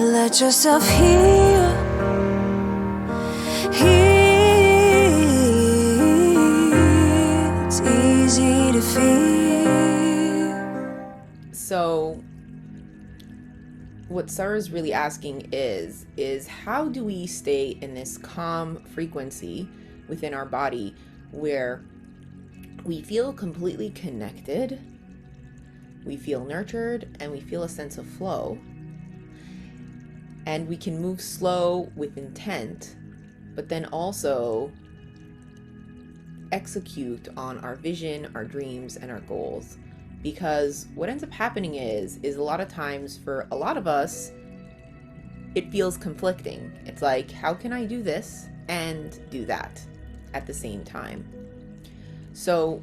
Let yourself heal. It's easy to feel. So what Sarah's really asking is how do we stay in this calm frequency within our body where we feel completely connected, we feel nurtured, and we feel a sense of flow, and we can move slow with intent, but then also execute on our vision, our dreams, and our goals. Because what ends up happening is a lot of times for a lot of us, it feels conflicting. It's like, how can I do this and do that at the same time? So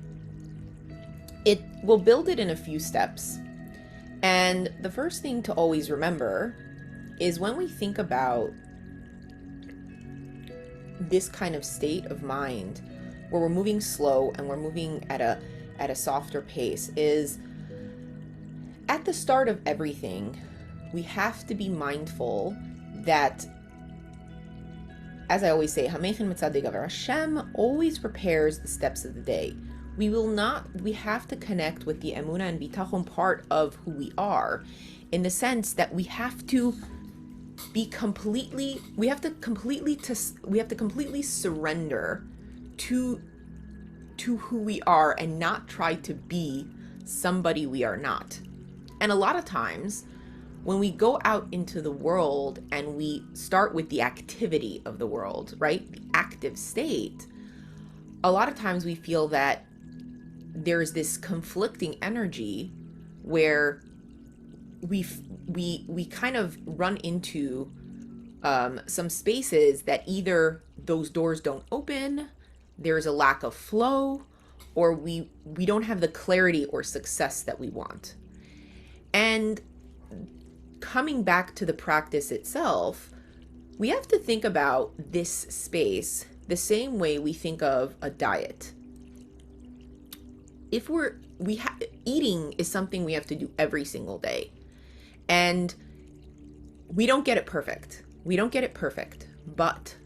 we'll build it in a few steps. And the first thing to always remember is when we think about this kind of state of mind where we're moving slow and we're moving at a softer pace, is at the start of everything, we have to be mindful that, as I always say, Hashem always prepares the steps of the day. We have to connect with the emunah and bitachon part of who we are, in the sense that we have to completely surrender to who we are and not try to be somebody we are not. And a lot of times when we go out into the world and we start with the activity of the world, right? The active state, a lot of times we feel that there's this conflicting energy where we kind of run into some spaces that either those doors don't open, there's a lack of flow, or we don't have the clarity or success that we want. And coming back to the practice itself, we have to think about this space the same way we think of a diet. Eating is something we have to do every single day. And we don't get it perfect. But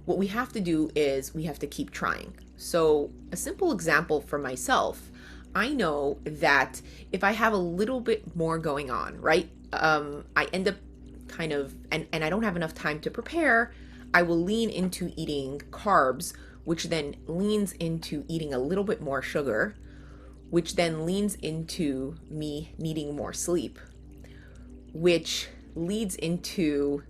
what we have to do is we have to keep trying. So a simple example for myself, I know that if I have a little bit more going on, right? I end up kind of, and I don't have enough time to prepare, I will lean into eating carbs, which then leans into eating a little bit more sugar, which then leans into me needing more sleep, which leads into,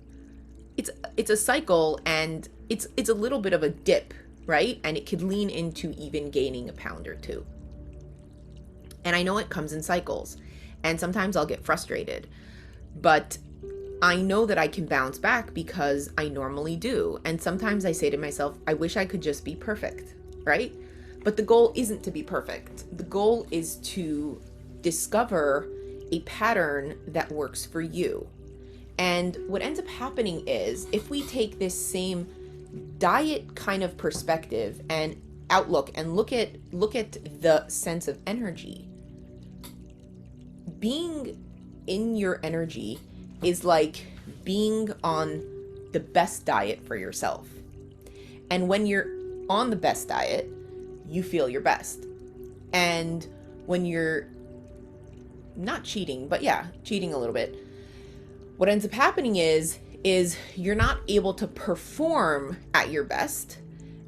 it's a cycle, and it's a little bit of a dip, right? And it could lean into even gaining a pound or two. And I know it comes in cycles, and sometimes I'll get frustrated, but I know that I can bounce back because I normally do. And sometimes I say to myself, I wish I could just be perfect, right? But the goal isn't to be perfect. The goal is to discover a pattern that works for you. And what ends up happening is, if we take this same diet kind of perspective and outlook and look at the sense of energy, being in your energy is like being on the best diet for yourself. And when you're on the best diet, you feel your best. And when you're not cheating, but yeah, cheating a little bit, what ends up happening is you're not able to perform at your best.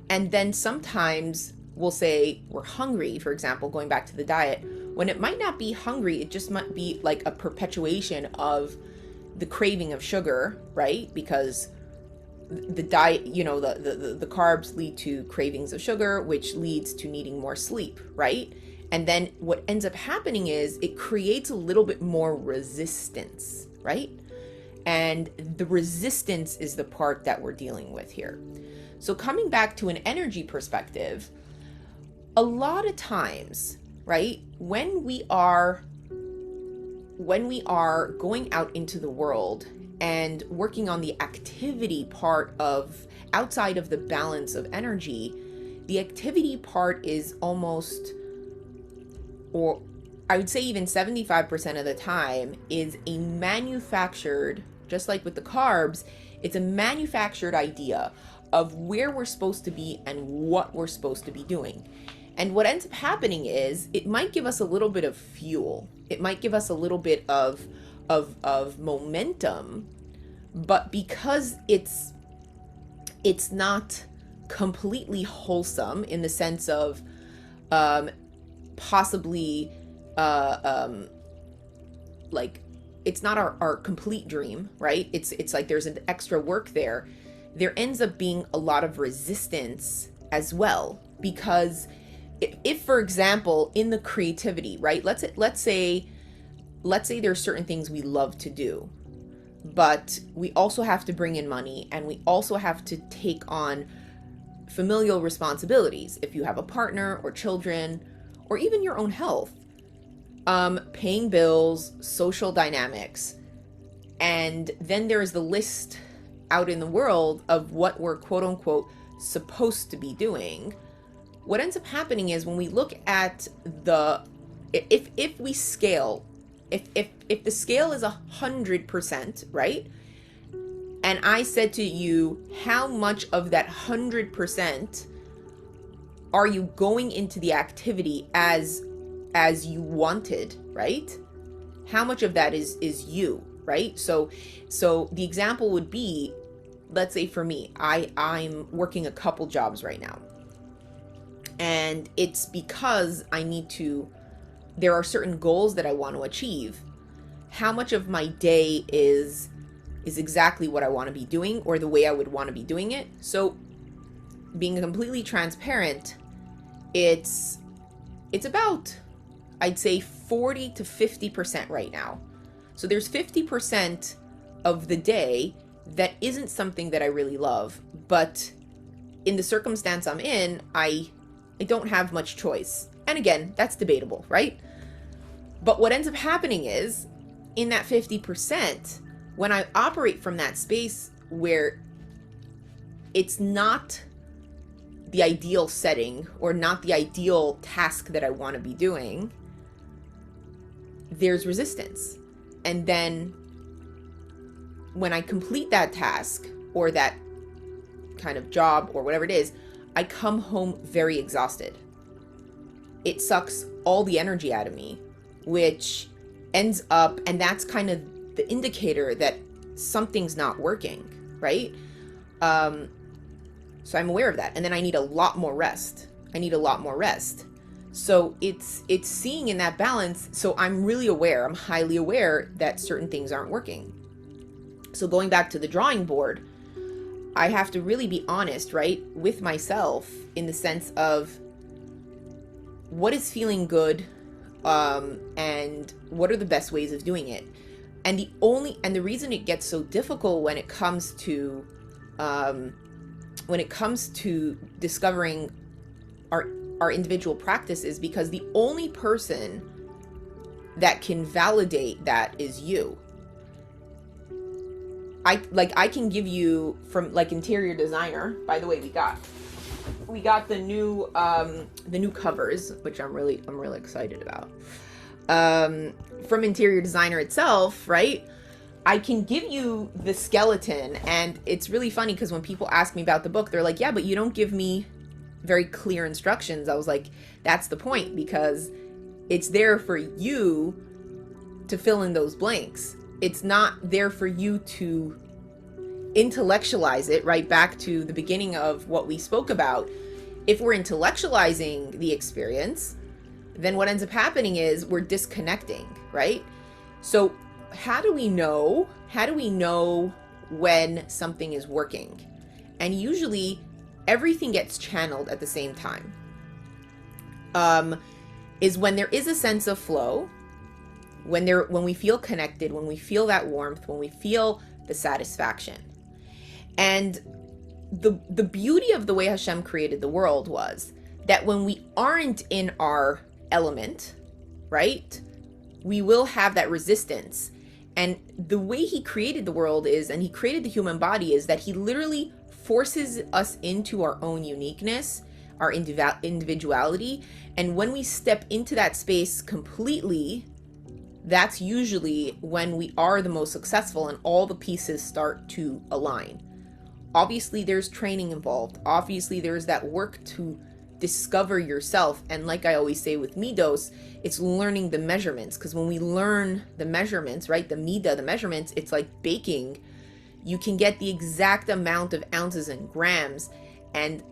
And then sometimes we'll say we're hungry, for example, going back to the diet, when it might not be hungry, it just might be like a perpetuation of the craving of sugar, right? Because the diet, the carbs lead to cravings of sugar, which leads to needing more sleep, right? And then what ends up happening is it creates a little bit more resistance, right? And the resistance is the part that we're dealing with here. So coming back to an energy perspective, a lot of times, right, when we are going out into the world and working on the activity part of outside of the balance of energy, the activity part is almost, or I would say even 75% of the time, is a manufactured just like with the carbs, it's a manufactured idea of where we're supposed to be and what we're supposed to be doing. And what ends up happening is it might give us a little bit of fuel. It might give us a little bit of momentum, but because it's not completely wholesome in the sense of possibly like it's not our complete dream, right? It's like there's an extra work there. There ends up being a lot of resistance as well, because if for example, in the creativity, right? Let's say there's certain things we love to do, but we also have to bring in money, and we also have to take on familial responsibilities. If you have a partner or children, or even your own health, paying bills, social dynamics, and then there's the list out in the world of what we're quote unquote supposed to be doing. What ends up happening is when we look at if we scale, if the scale is 100%, right? And I said to you, how much of that 100% are you going into the activity as you wanted, right? How much of that is you, right? So the example would be, let's say for me, I'm working a couple jobs right now. And it's because there are certain goals that I want to achieve. How much of my day is exactly what I want to be doing, or the way I would want to be doing it? So being completely transparent, it's about, I'd say 40 to 50% right now. So there's 50% of the day that isn't something that I really love, but in the circumstance I'm in, I don't have much choice. And again, that's debatable, right? But what ends up happening is, in that 50%, when I operate from that space where it's not the ideal setting or not the ideal task that I want to be doing, there's resistance. And then when I complete that task or that kind of job or whatever it is, I come home very exhausted. It sucks all the energy out of me, which ends up, and that's kind of the indicator that something's not working, right? So I'm aware of that. And then I need a lot more rest. So it's seeing in that balance. So I'm highly aware that certain things aren't working. So going back to the drawing board, I have to really be honest, right, with myself, in the sense of what is feeling good, and what are the best ways of doing it. And the reason it gets so difficult when it comes to discovering our individual practice is because the only person that can validate that is you. I can give you, from like interior designer, by the way, we got the new covers, which I'm really excited about. From interior designer itself, right? I can give you the skeleton, and it's really funny because when people ask me about the book, they're like, yeah, but you don't give me very clear instructions. I was like, that's the point, because it's there for you to fill in those blanks. It's not there for you to intellectualize it, right? Back to the beginning of what we spoke about. If we're intellectualizing the experience, then what ends up happening is we're disconnecting, right? So how do we know when something is working? And usually everything gets channeled at the same time. Is when there is a sense of flow, when we feel connected, when we feel that warmth, when we feel the satisfaction. And the beauty of the way Hashem created the world was that when we aren't in our element, right, we will have that resistance. And the way he created the world is, and he created the human body, is that he literally forces us into our own uniqueness, our individuality. And when we step into that space completely, that's usually when we are the most successful and all the pieces start to align. Obviously, there's training involved. Obviously, there's that work to discover yourself. And like I always say with Midos, it's learning the measurements. Because when we learn the measurements, right, the Mida, the measurements, it's like baking. You can get the exact amount of ounces and grams. And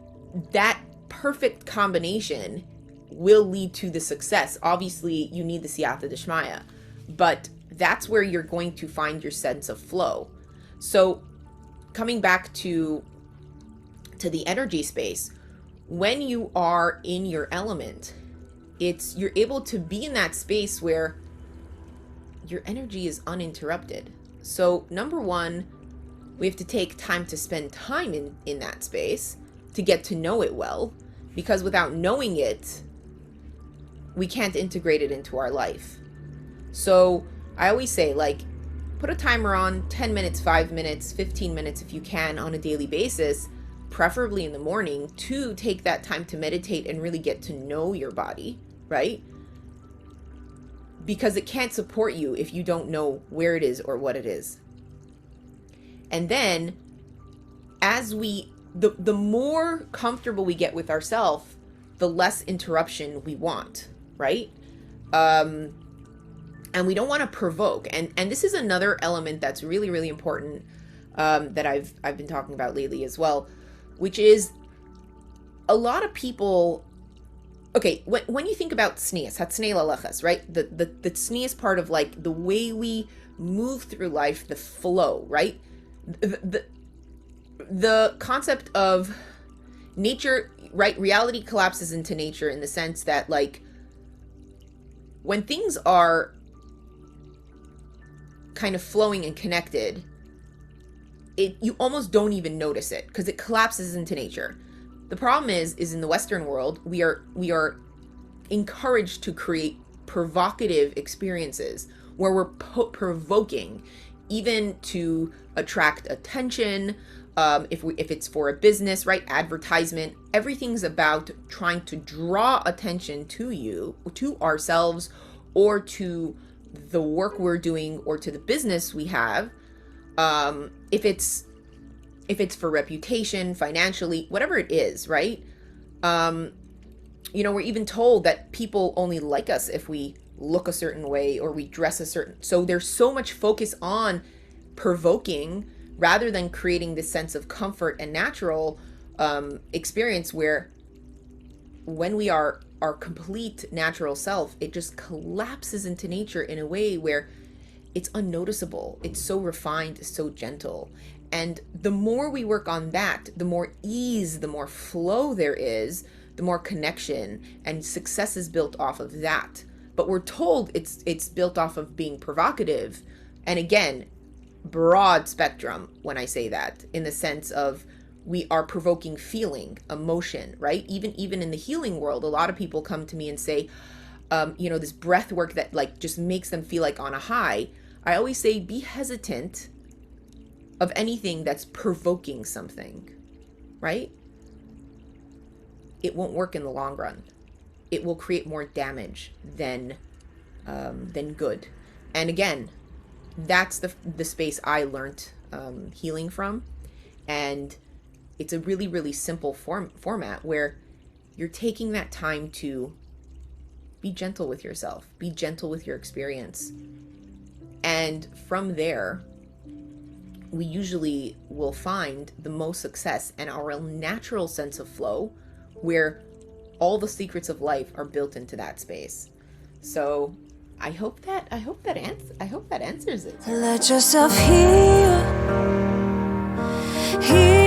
that perfect combination will lead to the success. Obviously, you need the Siyata Dishmaya. But that's where you're going to find your sense of flow. So coming back to the energy space, when you are in your element, you're able to be in that space where your energy is uninterrupted. So number one, we have to take time to spend time in that space to get to know it well, because without knowing it, we can't integrate it into our life. So I always say, like, put a timer on 10 minutes, 5 minutes, 15 minutes if you can on a daily basis, preferably in the morning, to take that time to meditate and really get to know your body, right? Because it can't support you if you don't know where it is or what it is. And then as the more comfortable we get with ourselves, the less interruption we want, right? And we don't want to provoke. And this is another element that's really, really important, that I've been talking about lately as well, which is a lot of people. Okay, when you think about tznius, hatsnei lalachas, right? The tznius part of, like, the way we move through life, the flow, right? The concept of nature, right? Reality collapses into nature in the sense that, like, when things are kind of flowing and connected, you almost don't even notice it because it collapses into nature. The problem is in the Western world, we are encouraged to create provocative experiences where we're provoking, even to attract attention. If it's for a business, right? Advertisement, everything's about trying to draw attention to ourselves, or to the work we're doing, or to the business we have. If it's for reputation, financially, whatever it is, right? We're even told that people only like us if we look a certain way or we dress a certain. So there's so much focus on provoking rather than creating this sense of comfort and natural experience where when we are our complete natural self, it just collapses into nature in a way where it's unnoticeable. It's so refined, so gentle. And the more we work on that, the more ease, the more flow there is, the more connection and success is built off of that. But we're told it's built off of being provocative. And again, broad spectrum when I say that, in the sense of we are provoking feeling, emotion, right? Even in the healing world, a lot of people come to me and say, this breath work that, like, just makes them feel like on a high. I always say, be hesitant of anything that's provoking something, right? It won't work in the long run. It will create more damage than good. And again, that's the space I learned healing from. And it's a really, really simple format where you're taking that time to be gentle with yourself, be gentle with your experience. And from there, we usually will find the most success and our natural sense of flow, where all the secrets of life are built into that space. So I hope that answers it. Let yourself heal. Heal.